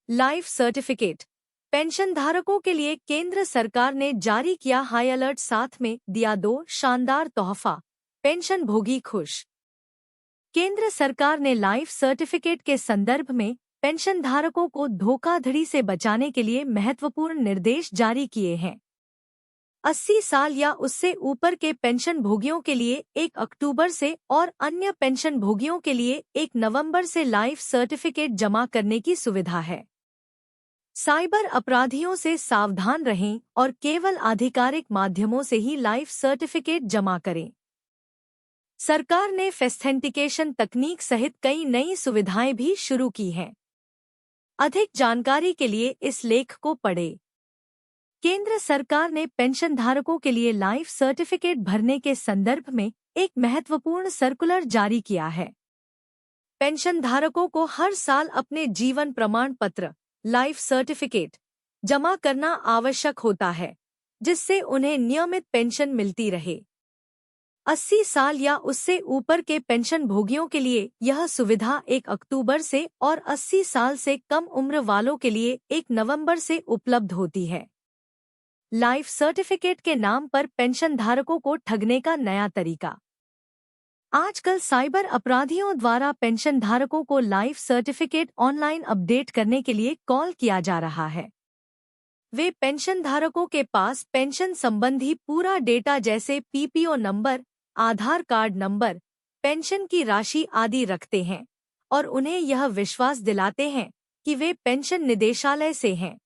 Life certificate pension धारकों के लिए केंद्र सरकार ने जारी किया हाई अलर्ट, साथ में दिया 2 शानदार तोहफा, पेंशन भोगी खुश। केंद्र सरकार ने लाइफ सर्टिफिकेट के संदर्भ में पेंशन धारकों को धोखाधड़ी से बचाने के लिए महत्वपूर्ण निर्देश जारी किए हैं। 80 साल या उससे ऊपर के पेंशन भोगियों के लिए 1 अक्टूबर से और अन्य पेंशन भोगियों के लिए 1 नवंबर से लाइफ सर्टिफिकेट जमा करने की सुविधा है। साइबर अपराधियों से सावधान रहें और केवल आधिकारिक माध्यमों से ही लाइफ सर्टिफिकेट जमा करें। सरकार ने ऑथेंटिकेशन तकनीक सहित कई नई सुविधाएं भी शुरू की हैं। अधिक जानकारी के लिए इस लेख को पढ़ें। केंद्र सरकार ने पेंशन धारकों के लिए लाइफ सर्टिफिकेट भरने के संदर्भ में एक महत्वपूर्ण सर्कुलर जारी किया है। पेंशन धारकों को हर साल अपने जीवन प्रमाण पत्र लाइफ सर्टिफिकेट जमा करना आवश्यक होता है, जिससे उन्हें नियमित पेंशन मिलती रहे। 80 साल या उससे ऊपर के पेंशन भोगियों के लिए यह सुविधा 1 अक्टूबर से और 80 साल से कम उम्र वालों के लिए 1 नवंबर से उपलब्ध होती है। लाइफ सर्टिफिकेट के नाम पर पेंशन धारकों को ठगने का नया तरीका। आजकल साइबर अपराधियों द्वारा पेंशन धारकों को लाइफ सर्टिफिकेट ऑनलाइन अपडेट करने के लिए कॉल किया जा रहा है। वे पेंशन धारकों के पास पेंशन संबंधी पूरा डेटा जैसे पीपीओ नंबर, आधार कार्ड नंबर, पेंशन की राशि आदि रखते हैं और उन्हें यह विश्वास दिलाते हैं कि वे पेंशन निदेशालय से हैं।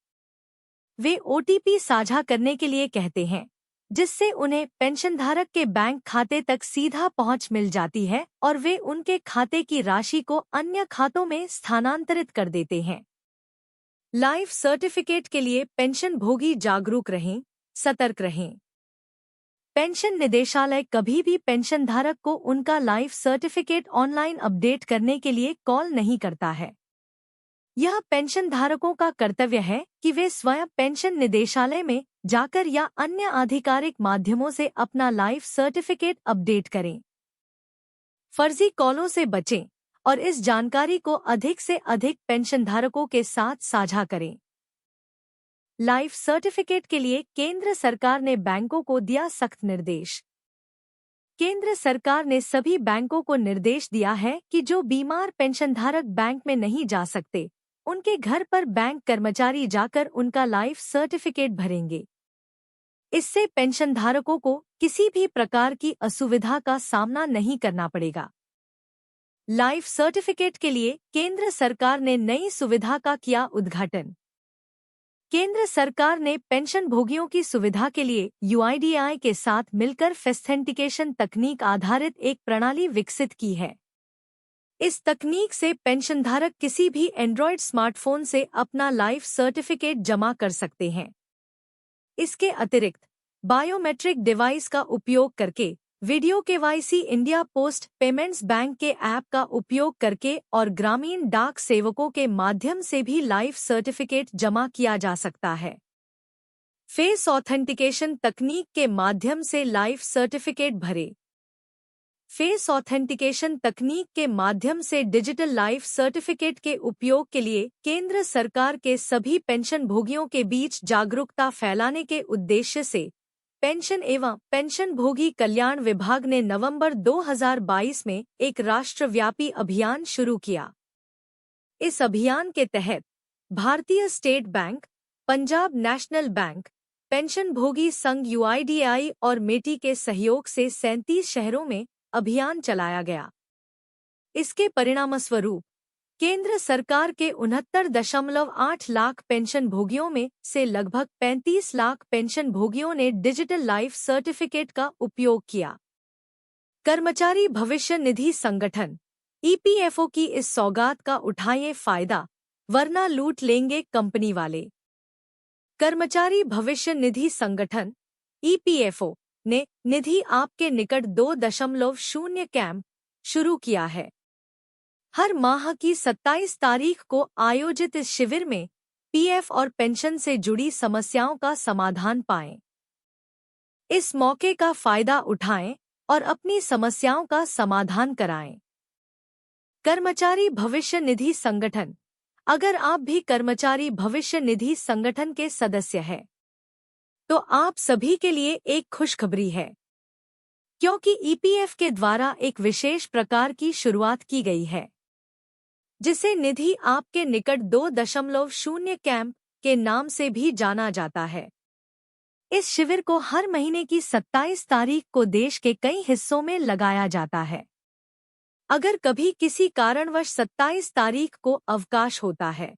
वे ओटीपी साझा करने के लिए कहते हैं, जिससे उन्हें पेंशनधारक के बैंक खाते तक सीधा पहुंच मिल जाती है और वे उनके खाते की राशि को अन्य खातों में स्थानांतरित कर देते हैं। लाइफ सर्टिफिकेट के लिए पेंशन भोगी जागरूक रहें, सतर्क रहें। पेंशन निदेशालय कभी भी पेंशनधारक को उनका लाइफ सर्टिफिकेट ऑनलाइन अपडेट करने के लिए कॉल नहीं करता है। यह पेंशन धारकों का कर्तव्य है कि वे स्वयं पेंशन निदेशालय में जाकर या अन्य आधिकारिक माध्यमों से अपना लाइफ सर्टिफिकेट अपडेट करें। फर्जी कॉलों से बचें और इस जानकारी को अधिक से अधिक पेंशनधारकों के साथ साझा करें। लाइफ सर्टिफिकेट के लिए केंद्र सरकार ने बैंकों को दिया सख्त निर्देश। केंद्र सरकार ने सभी बैंकों को निर्देश दिया है कि जो बीमार पेंशनधारक बैंक में नहीं जा सकते, उनके घर पर बैंक कर्मचारी जाकर उनका लाइफ सर्टिफिकेट भरेंगे। इससे पेंशनधारकों को किसी भी प्रकार की असुविधा का सामना नहीं करना पड़ेगा। लाइफ सर्टिफिकेट के लिए केंद्र सरकार ने नई सुविधा का किया उद्घाटन। केंद्र सरकार ने पेंशन भोगियों की सुविधा के लिए यूआईडीएआई के साथ मिलकर ऑथेंटिकेशन तकनीक आधारित एक प्रणाली विकसित की है। इस तकनीक से पेंशनधारक किसी भी एंड्रॉयड स्मार्टफोन से अपना लाइफ सर्टिफिकेट जमा कर सकते हैं। इसके अतिरिक्त बायोमेट्रिक डिवाइस का उपयोग करके, video KYC, India post payments bank के ऐप का उपयोग करके और ग्रामीण डाक सेवकों के माध्यम से भी लाइफ सर्टिफिकेट जमा किया जा सकता है। फेस ऑथेंटिकेशन तकनीक के माध्यम से लाइफ सर्टिफिकेट भरें। फेस ऑथेंटिकेशन तकनीक के माध्यम से डिजिटल लाइफ सर्टिफिकेट के उपयोग के लिए केंद्र सरकार के सभी पेंशन भोगियों के बीच जागरूकता फैलाने के उद्देश्य से पेंशन एवं पेंशन भोगी कल्याण विभाग ने नवंबर 2022 में एक राष्ट्रव्यापी अभियान शुरू किया। इस अभियान के तहत भारतीय state bank, Punjab national bank, pension भोगी संघ यूआईडीएआई और मेटी के सहयोग से 37 शहरों में अभियान चलाया गया। इसके परिणामस्वरूप केंद्र सरकार के 69.8 लाख पेंशन भोगियों में से लगभग 35 लाख पेंशन भोगियों ने डिजिटल लाइफ सर्टिफिकेट का उपयोग किया। कर्मचारी भविष्य निधि संगठन ईपीएफओ की इस सौगात का उठाइए फायदा, वरना लूट लेंगे कंपनी वाले। कर्मचारी भविष्य निधि संगठन ईपीएफओ ने निधि आपके निकट 2.0 कैंप शुरू किया है। हर माह की 27 तारीख को आयोजित इस शिविर में पीएफ और पेंशन से जुड़ी समस्याओं का समाधान पाएं। इस मौके का फायदा उठाएं और अपनी समस्याओं का समाधान कराएं। कर्मचारी भविष्य निधि संगठन अगर आप भी कर्मचारी भविष्य निधि संगठन के सदस्य हैं, तो आप सभी के लिए एक खुशखबरी है, क्योंकि ईपीएफ के द्वारा एक विशेष प्रकार की शुरुआत की गई है, जिसे निधि आपके निकट 2.0 कैंप के नाम से भी जाना जाता है। इस शिविर को हर महीने की 27 तारीख को देश के कई हिस्सों में लगाया जाता है। अगर कभी किसी कारणवश 27 तारीख को अवकाश होता है,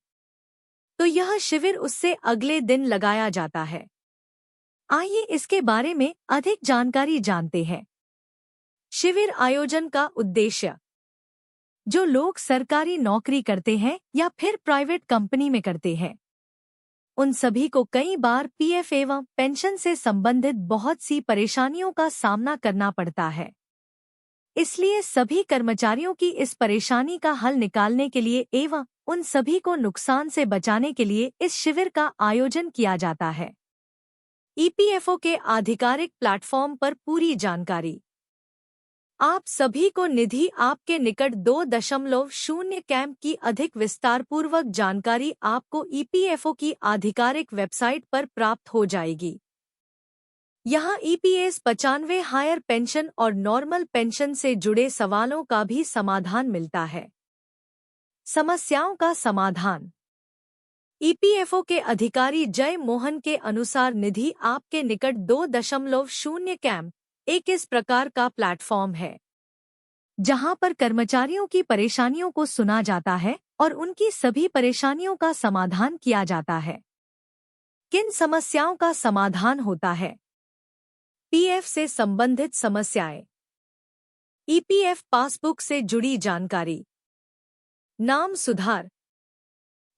तो यह शिविर उससे अगले दिन लगाया जाता है। आइए इसके बारे में अधिक जानकारी जानते हैं। शिविर आयोजन का उद्देश्य। जो लोग सरकारी नौकरी करते हैं या फिर प्राइवेट कंपनी में करते हैं, उन सभी को कई बार पीएफ एवं पेंशन से संबंधित बहुत सी परेशानियों का सामना करना पड़ता है। इसलिए सभी कर्मचारियों की इस परेशानी का हल निकालने के लिए एवं उन सभी को नुकसान से बचाने के लिए इस शिविर का आयोजन किया जाता है। ईपीएफओ के आधिकारिक प्लेटफॉर्म पर पूरी जानकारी। आप सभी को निधि आपके निकट 2.0 कैंप की अधिक विस्तारपूर्वक जानकारी आपको ईपीएफओ की आधिकारिक वेबसाइट पर प्राप्त हो जाएगी। यहाँ ईपीएस 95 हायर पेंशन और नॉर्मल पेंशन से जुड़े सवालों का भी समाधान मिलता है। समस्याओं का समाधान। ईपीएफओ के अधिकारी जय मोहन के अनुसार निधि आपके निकट 2.0 कैंप एक इस प्रकार का प्लेटफॉर्म है, जहां पर कर्मचारियों की परेशानियों को सुना जाता है और उनकी सभी परेशानियों का समाधान किया जाता है। किन समस्याओं का समाधान होता है? पीएफ से संबंधित समस्याएं। ईपीएफ पासबुक से जुड़ी जानकारी। नाम सुधार।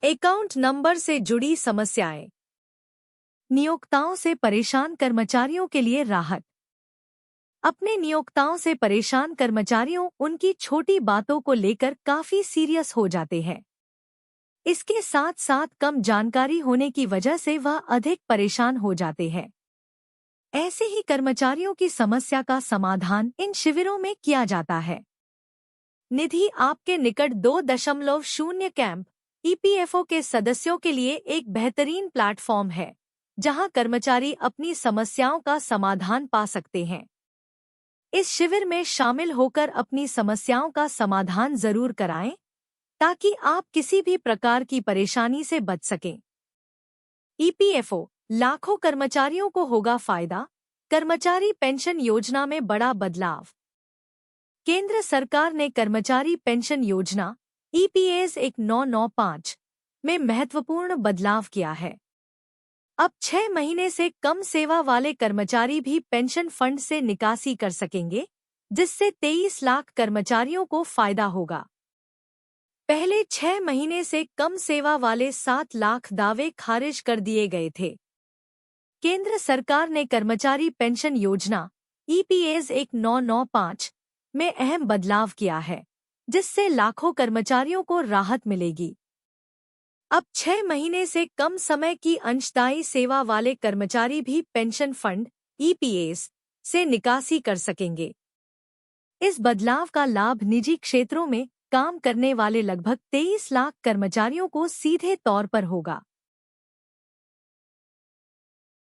अकाउंट नंबर से जुड़ी समस्याएं। नियोक्ताओं से परेशान कर्मचारियों के लिए राहत। अपने नियोक्ताओं से परेशान कर्मचारियों उनकी छोटी बातों को लेकर काफी सीरियस हो जाते हैं। इसके साथ साथ कम जानकारी होने की वजह से वह अधिक परेशान हो जाते हैं। ऐसे ही कर्मचारियों की समस्या का समाधान इन शिविरों में किया जाता है। निधि आपके निकट 2.0 कैंप ईपीएफओ के सदस्यों के लिए एक बेहतरीन प्लेटफॉर्म है, जहां कर्मचारी अपनी समस्याओं का समाधान पा सकते हैं। इस शिविर में शामिल होकर अपनी समस्याओं का समाधान जरूर कराएं, ताकि आप किसी भी प्रकार की परेशानी से बच सकें। ईपीएफओ लाखों कर्मचारियों को होगा फायदा। कर्मचारी पेंशन योजना में बड़ा बदलाव। केंद्र सरकार ने कर्मचारी पेंशन योजना ईपीएस 1995 में महत्वपूर्ण बदलाव किया है। अब 6 महीने से कम सेवा वाले कर्मचारी भी पेंशन फंड से निकासी कर सकेंगे, जिससे 23 लाख कर्मचारियों को फायदा होगा। पहले 6 महीने से कम सेवा वाले 7 लाख दावे खारिज कर दिए गए थे। केंद्र सरकार ने कर्मचारी पेंशन योजना ईपीएस 1995 में अहम बदलाव किया है, जिससे लाखों कर्मचारियों को राहत मिलेगी। अब 6 महीने से कम समय की अंशदायी सेवा वाले कर्मचारी भी पेंशन फंड ईपीएस से निकासी कर सकेंगे। इस बदलाव का लाभ निजी क्षेत्रों में काम करने वाले लगभग 23 लाख कर्मचारियों को सीधे तौर पर होगा।